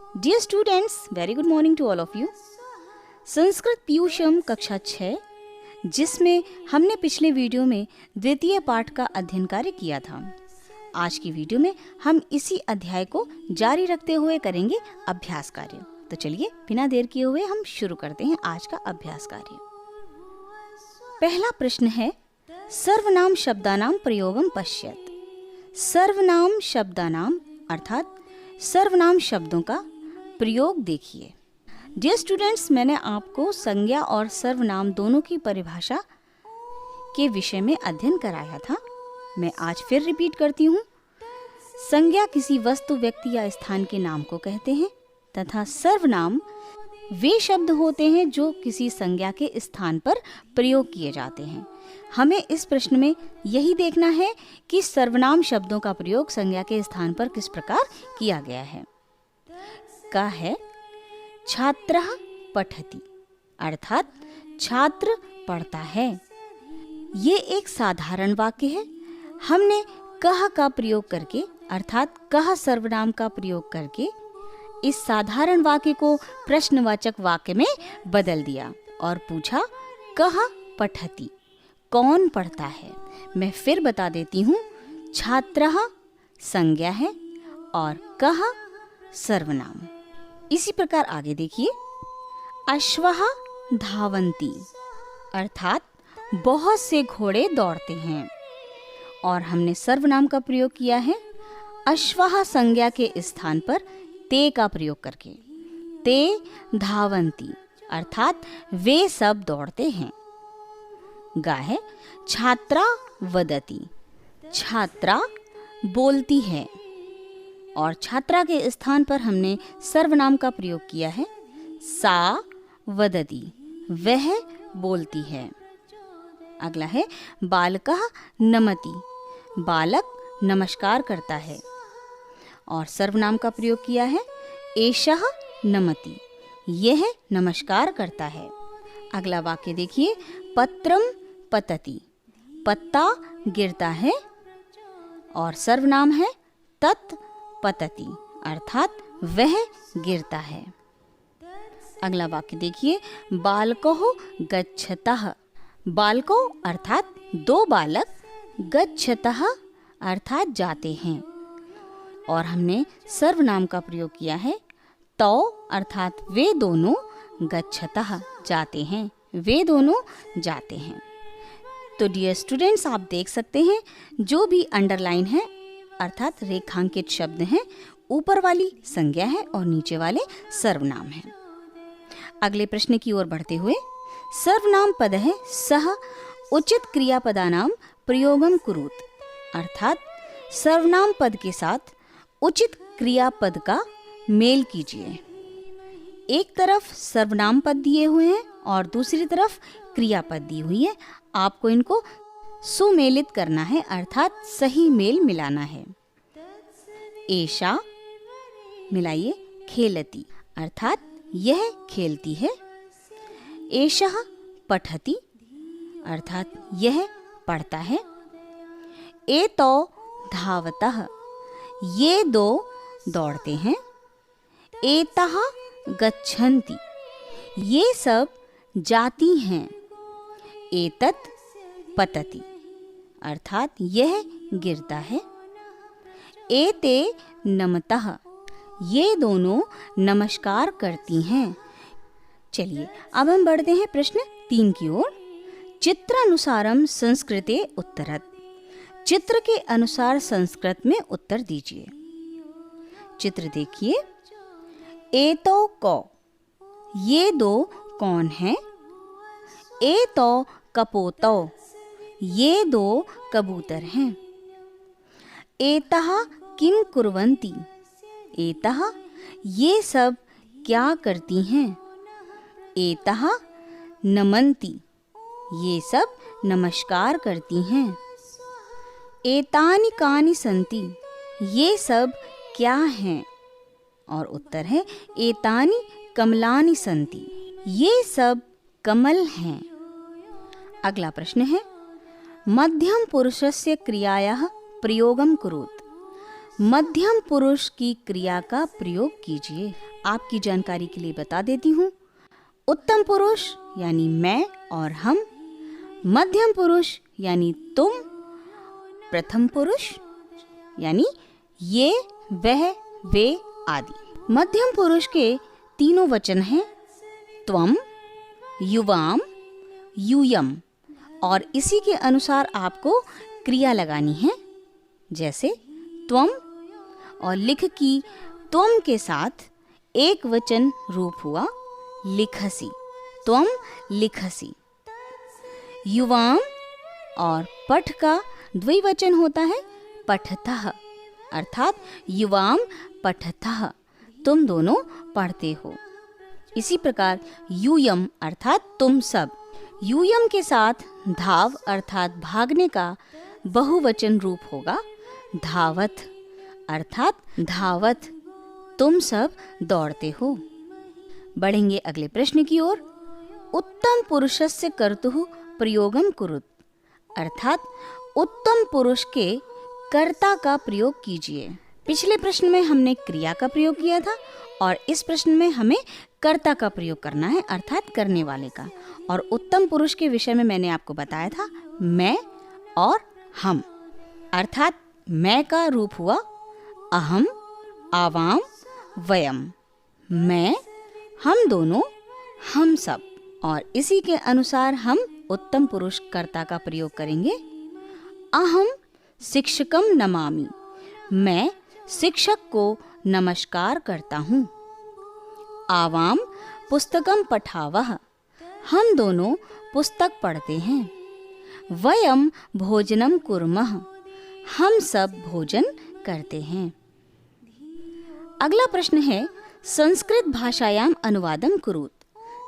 Dear students, very good morning to all of you. Sanskrit Piyusham कक्षा 6, जिसमें हमने पिछले वीडियो में द्वितीय पाठ का अध्ययन कार्य किया था। आज की वीडियो में हम इसी अध्याय को जारी रखते हुए करेंगे अभ्यास कार्य। तो चलिए बिना देर किए हुए हम शुरू करते हैं आज का अभ्यास कार्य। पहला प्रश्न है, सर्वनाम शब्दानाम प्रयोगम पश्यत। सर्वनाम शब्दानाम अर्थात सर्वनाम शब्दों का प्रयोग देखिए। डियर स्टूडेंट्स, मैंने आपको संज्ञा और सर्वनाम दोनों की परिभाषा के विषय में अध्ययन कराया था। मैं आज फिर रिपीट करती हूँ। संज्ञा किसी वस्तु, व्यक्ति या स्थान के नाम को कहते हैं तथा सर्वनाम वे शब्द होते हैं जो किसी संज्ञा के स्थान पर प्रयोग किए जाते हैं। हमें इस प्रश्न में यही देखना है कि सर्वनाम शब्दों का प्रयोग संज्ञा के स्थान पर किस प्रकार किया गया है। का है छात्रः पठति अर्थात छात्र पढ़ता है। ये एक साधारण वाक्य है। हमने कह का प्रयोग करके अर्थात कह सर्वनाम का प्रयोग करके इस साधारण वाक्य को प्रश्नवाचक वाक्य में बदल दिया और पूछा कह पठति, कौन पढ़ता है। मैं फिर बता देती हूँ, छात्रः संज्ञा है और कह सर्वनाम। इसी प्रकार आगे देखिए, अश्वः धावन्ति अर्थात बहुत से घोड़े दौड़ते हैं और हमने सर्वनाम का प्रयोग किया है अश्वः संज्ञा के स्थान पर ते का प्रयोग करके। ते धावन्ति अर्थात वे सब दौड़ते हैं। गा है छात्रा वदति, छात्रा बोलती है और छात्रा के स्थान पर हमने सर्वनाम का प्रयोग किया है सा वदति, वह बोलती है। अगला है बालकः नमति, बालक नमस्कार करता है और सर्वनाम का प्रयोग किया है एषः नमति, यह नमस्कार करता है। अगला वाक्य देखिए, पत्रम पतति, पत्ता गिरता है और सर्वनाम है तत् पतति अर्थात वह गिरता है। अगला वाक्य देखिए, बालकोः गच्छतः, बालको अर्थात दो बालक, गच्छतः अर्थात जाते हैं और हमने सर्वनाम का प्रयोग किया है तौ अर्थात वे दोनों, गच्छतः जाते हैं, वे दोनों जाते हैं। तो डियर स्टूडेंट्स, आप देख सकते हैं जो भी अंडरलाइन है अर्थात रेखांकित शब्द हैं, ऊपर वाली संज्ञा है और नीचे वाले सर्वनाम है। अगले प्रश्न की ओर बढ़ते हुए, सर्वनाम पद है सह उचित क्रियापदानाम प्रयोगम कुरुत अर्थात सर्वनाम पद के साथ उचित क्रियापद का मेल कीजिए। एक तरफ सर्वनाम पद दिए हुए हैं और दूसरी तरफ क्रियापद दी हुई है। आपको इनको सुमेलित करना है अर्थात सही मेल मिलाना है। एषा मिलाइए खेलति अर्थात यह खेलती है। एषः पठति अर्थात यह पढ़ता है। एतौ धावतः, ये दो दौड़ते हैं। एतः गच्छन्ति, ये सब जाती हैं। एतत् पतति अर्थात यह गिरता है। एते नमतः, ये दोनों नमस्कार करती हैं। चलिए अब हम बढ़ते हैं प्रश्न 3 की ओर। चित्रानुसारम संस्कृते उत्तरत, चित्र के अनुसार संस्कृत में उत्तर दीजिए। चित्र देखिए, एतो कौ, ये दो कौन हैं। एतो कपोतौ, ये दो कबूतर हैं। एतः किं कुर्वन्ति, एतः ये सब क्या करती हैं। एतः नमन्ति, ये सब नमस्कार करती हैं। एतानि कानि सन्ति, ये सब क्या हैं। और उत्तर है एतानि कमलानि सन्ति, ये सब कमल हैं। अगला प्रश्न है, मध्यम पुरुषस्य क्रियायाः प्रयोगम कुरुत। मध्यम पुरुष की क्रिया का प्रयोग कीजिए। आपकी जानकारी के लिए बता देती हूँ। उत्तम पुरुष यानी मैं और हम, मध्यम पुरुष यानी तुम, प्रथम पुरुष यानी ये, वह, वे आदि। मध्यम पुरुष के तीनों वचन हैं त्वम, युवाम, यूयम, और इसी के अनुसार आपको क्रिया लगानी है। जैसे त्वम और लिख की त्वम के साथ एक वचन रूप हुआ लिखसी, त्वम लिखसी। युवाम और पठ का द्विवचन होता है पठतः, अर्थात युवाम पठतः, तुम दोनों पढ़ते हो। इसी प्रकार यूयम अर्थात तुम सब। यूयम के साथ धाव अर्थात भागने का बहुवचन रूप होगा धावत, अर्थात धावत, तुम सब दौड़ते हो। बढ़ेंगे अगले प्रश्न की ओर। उत्तम पुरुषस्य कर्तुः प्रयोगम कुरुत, अर्थात उत्तम पुरुष के कर्ता का प्रयोग कीजिए। पिछले प्रश्न में हमने क्रिया का प्रयोग किया था और इस प्रश्न में हमें कर्ता का प्रयोग करना है, अर्थात करने वाले का। और उत्तम पुरुष के विषय में मैंने आपको बताया था मैं और हम, अर्थात मैं का रूप हुआ अहम, आवाम, वयम, मैं, हम दोनों, हम सब। और इसी के अनुसार हम उत्तम पुरुष कर्ता का प्रयोग करेंगे। अहम शिक्षकम नमामि, मैं शिक्षक को नमस्कार करता हूँ। आवाम पुस्तकम पठावः, हम दोनों पुस्तक पढ़ते हैं। वयम भोजनम कुर्मः, हम सब भोजन करते हैं। अगला प्रश्न है संस्कृत भाषायाम अनुवादम कुरुत,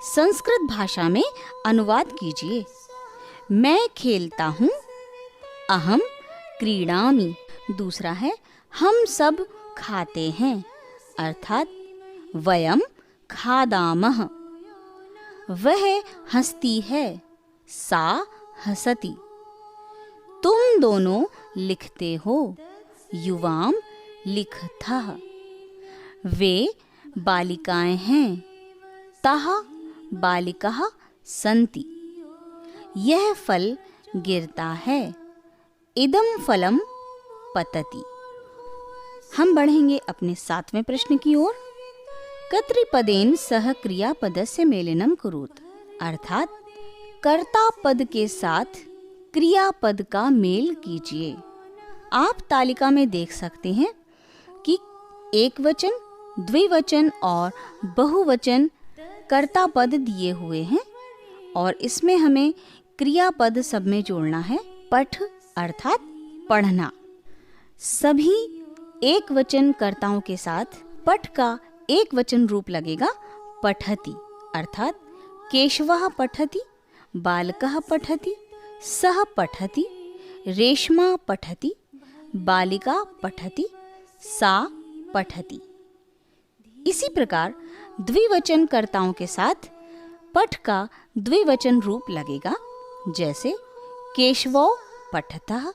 संस्कृत भाषा में अनुवाद कीजिए। मैं खेलता हूँ, अहम क्रीडामि। दूसरा है हम सब खाते हैं, अर्थात वयम खादामः। वह हंसती है, सा हसति। तुम दोनों लिखते हो, युवाम लिखतः। वे बालिकाएं हैं, तः बालिकाः सन्ति। यह फल गिरता है, इदं फलम पतति। हम बढ़ेंगे अपने 7वें प्रश्न की ओर। कर्तृपदेन सह क्रियापदस्य मेलनम कुरुत, अर्थात कर्ता पद के साथ क्रियापद का मेल कीजिए। आप तालिका में देख सकते हैं कि एक वचन, द्विवचन और बहुवचन कर्ता पद दिए हुए हैं और इसमें हमें क्रियापद सब में जोड़ना है पठ, अर्थात पढ़ना। सभी एक वचन कर्ताओं के साथ पठ का एक वचन रूप लगेगा पठति, अर्थात केशवः पठति, बालकः पठति, सः पठति, रेशमा पठति, बालिका पठति, सा पठति। इसी प्रकार द्विवचन कर्ताओं के साथ पठ का द्विवचन रूप लगेगा, जैसे केशवौ पठतः,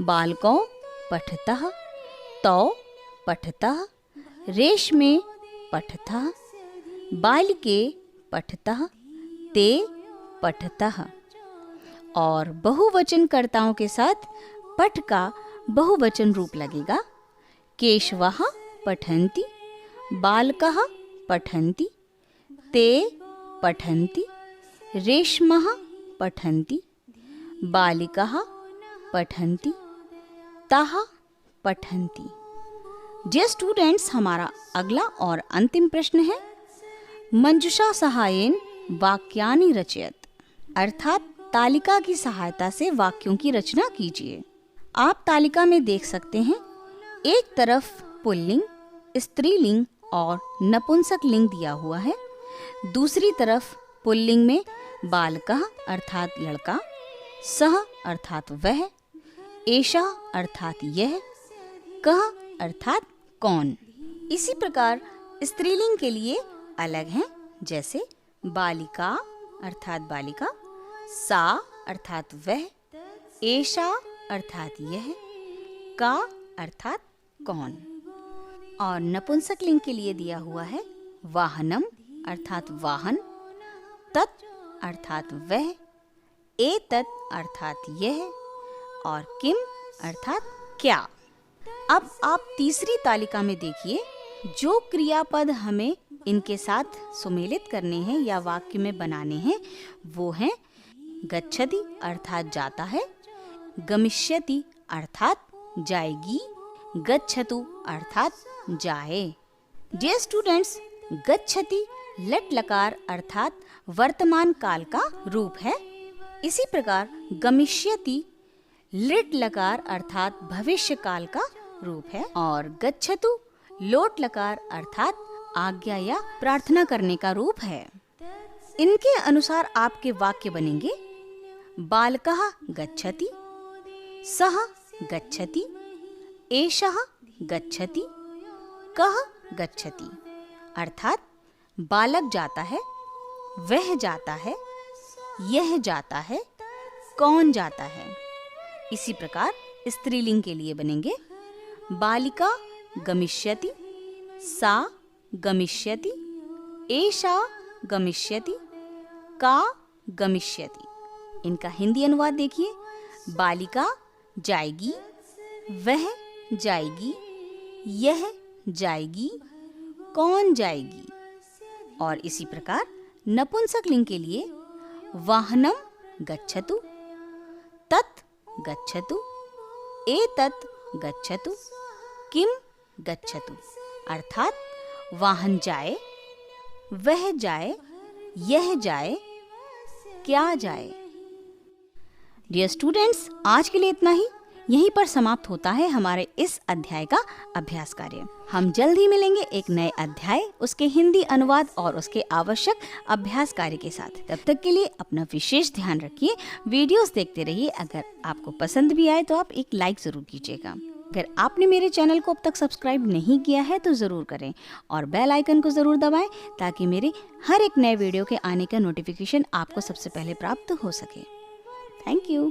बालकौ पठतः, तौ पठतः, रेशमे पठतः, बालिके पठतः, ते पठतः। और बहुवचन कर्ताओं के साथ पठ का बहुवचन रूप लगेगा केशवः पठन्ति, बालकः पठन्ति, ते पठन्ति, रेशमः पठन्ति, बालिकाः पठन्ति, ताः पठन्ति। डियर स्टूडेंट्स, हमारा अगला और अंतिम प्रश्न है मंजुषा सहायेन वाक्यानि रचयत, अर्थात तालिका की सहायता से वाक्यों की रचना कीजिए। आप तालिका में देख सकते हैं एक तरफ पुल्लिंग, स्त्रीलिंग और नपुंसक लिंग दिया हुआ है, दूसरी तरफ पुल्लिंग में बालकः अर्थात लड़का, सह अर्थात वह, एषा अर्थात यह, कः अर्थात कौन। इसी प्रकार स्त्रीलिंग के लिए अलग हैं, जैसे बालिका अर्थात बालिका, सा अर्थात वह, एषा अर्थात यह, का अर्थात कौन। और नपुंसक लिंग के लिए दिया हुआ है वाहनम अर्थात वाहन, तत् अर्थात वह, एतत् अर्थात यह और किम अर्थात क्या। अब आप तीसरी तालिका में देखिए, जो क्रियापद हमें इनके साथ सुमेलित करने हैं या वाक्य में बनाने हैं वो हैं गच्छति अर्थात जाता है, गमिष्यति अर्थात जाएगी, गच्छतु अर्थात जाए। डियर स्टूडेंट्स, गच्छति लट लकार अर्थात वर्तमान काल का रूप है। इसी प्रकार गमिष्यति लिट लकार अर्थात भविष्य काल का रूप है और गच्छतु लोट लकार अर्थात आज्ञा या प्रार्थना करने का रूप है। इनके अनुसार आपके वाक्य बनेंगे बालकः गच्छति, सः गच्छति, एषः गच्छति, कः गच्छति। अर्थात बालक जाता है, वह जाता है, यह जाता है, कौन जाता है। इसी प्रकार स्त्रीलिंग के लिए बनेंगे बालिका गमिष्यति, सा गमिष्यति, एषा गमिष्यति, का गमिष्यति। इनका हिंदी अनुवाद देखिए, बालिका जाएगी, वह जाएगी, यह जाएगी, कौन जाएगी। और इसी प्रकार नपुंसक लिंग के लिए वाहनम गच्छतु, तत् गच्छतु, एतत् गच्छतु, किम गच्छतु। अर्थात वाहन जाए, वह जाए, यह जाए, क्या जाए। डियर स्टूडेंट्स, आज के लिए इतना ही। यहीं पर समाप्त होता है हमारे इस अध्याय का अभ्यास कार्य। हम जल्द ही मिलेंगे एक नए अध्याय, उसके हिंदी अनुवाद और उसके आवश्यक अभ्यास कार्य के साथ। तब तक के लिए अपना विशेष ध्यान रखिए, वीडियोस देखते रहिए। अगर आपको पसंद भी आए तो आप एक लाइक ज़रूर कीजिएगा। अगर आपने मेरे चैनल को अब तक सब्सक्राइब नहीं किया है तो ज़रूर करें और बेल आइकन को ज़रूर दबाएं ताकि मेरे हर एक नए वीडियो के आने का नोटिफिकेशन आपको सबसे पहले प्राप्त हो सके। Thank you.